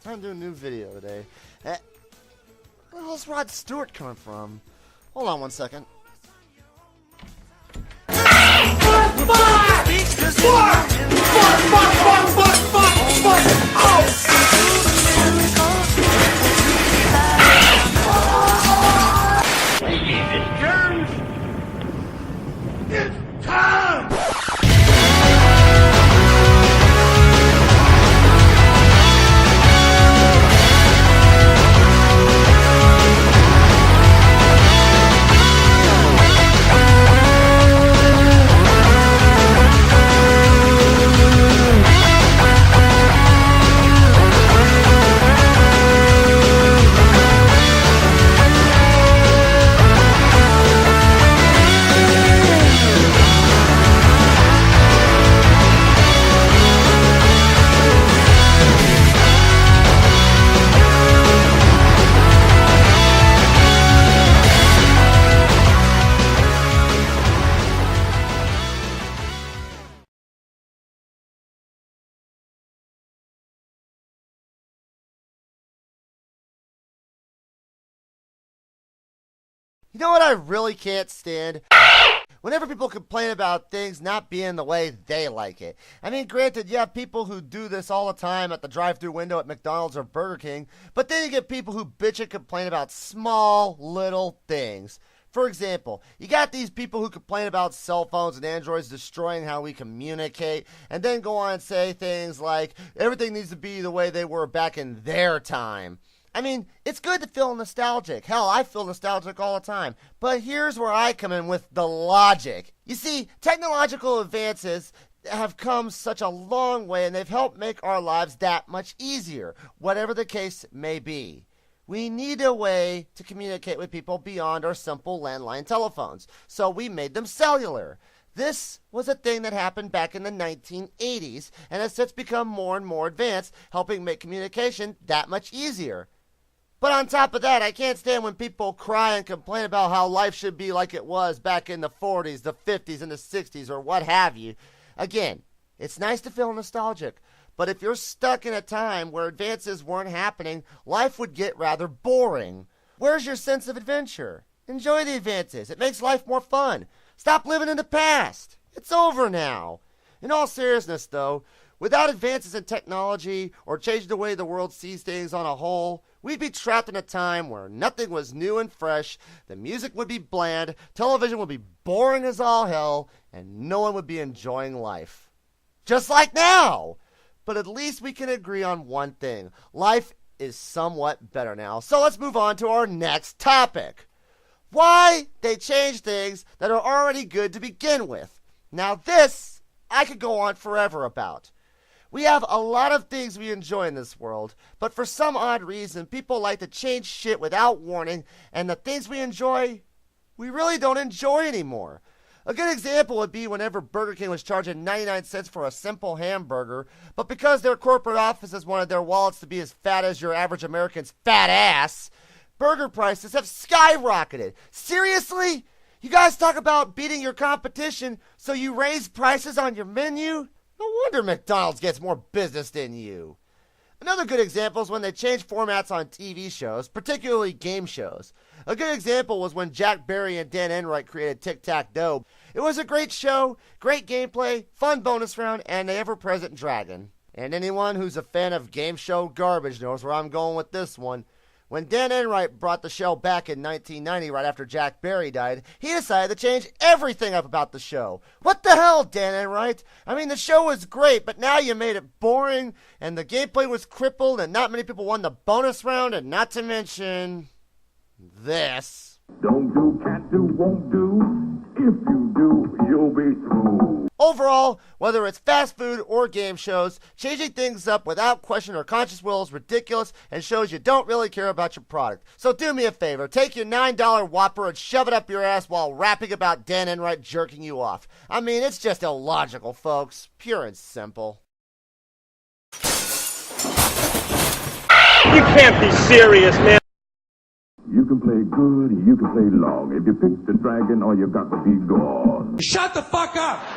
Time to do a new video today. Where the hell's Rod Stewart coming from? Hold on one second. It's time! You know what I really can't stand? Whenever people complain about things not being the way they like it. I mean, granted, you have people who do this all the time at the drive-thru window at McDonald's or Burger King, but then you get people who bitch and complain about small, little things. For example, you got these people who complain about cell phones and Androids destroying how we communicate, and then go on and say things like, everything needs to be the way they were back in their time. I mean, it's good to feel nostalgic. Hell, I feel nostalgic all the time. But here's where I come in with the logic. You see, technological advances have come such a long way, and they've helped make our lives that much easier, whatever the case may be. We need a way to communicate with people beyond our simple landline telephones, so we made them cellular. This was a thing that happened back in the 1980s, and has since become more and more advanced, helping make communication that much easier. But on top of that, I can't stand when people cry and complain about how life should be like it was back in the 40s, the 50s, and the 60s, or what have you. Again, it's nice to feel nostalgic, but if you're stuck in a time where advances weren't happening, life would get rather boring. Where's your sense of adventure? Enjoy the advances. It makes life more fun. Stop living in the past. It's over now. In all seriousness, though, without advances in technology or changing the way the world sees things on a whole, we'd be trapped in a time where nothing was new and fresh, the music would be bland, television would be boring as all hell, and no one would be enjoying life. Just like now! But at least we can agree on one thing. Life is somewhat better now. So let's move on to our next topic. Why they change things that are already good to begin with. Now this, I could go on forever about. We have a lot of things we enjoy in this world, but for some odd reason, people like to change shit without warning, and the things we enjoy, we really don't enjoy anymore. A good example would be whenever Burger King was charging 99 cents for a simple hamburger, but because their corporate offices wanted their wallets to be as fat as your average American's fat ass, burger prices have skyrocketed. Seriously? You guys talk about beating your competition, so you raise prices on your menu? No wonder McDonald's gets more business than you. Another good example is when they change formats on TV shows, particularly game shows. A good example was when Jack Barry and Dan Enright created Tic-Tac-Dough. It was a great show, great gameplay, fun bonus round, and the ever-present dragon. And anyone who's a fan of game show garbage knows where I'm going with this one. When Dan Enright brought the show back in 1990, right after Jack Barry died, he decided to change everything up about the show. What the hell, Dan Enright? I mean, the show was great, but now you made it boring, and the gameplay was crippled, and not many people won the bonus round, and not to mention this. Don't do, can't do, won't do. If you do, you'll be through. Overall, whether it's fast food or game shows, changing things up without question or conscious will is ridiculous and shows you don't really care about your product. So do me a favor, take your $9 Whopper and shove it up your ass while rapping about Dan Enright jerking you off. I mean, it's just illogical, folks. Pure and simple. You can't be serious, man. You can play good, you can play long. If you pick the dragon, all you got to be gone. Shut the fuck up!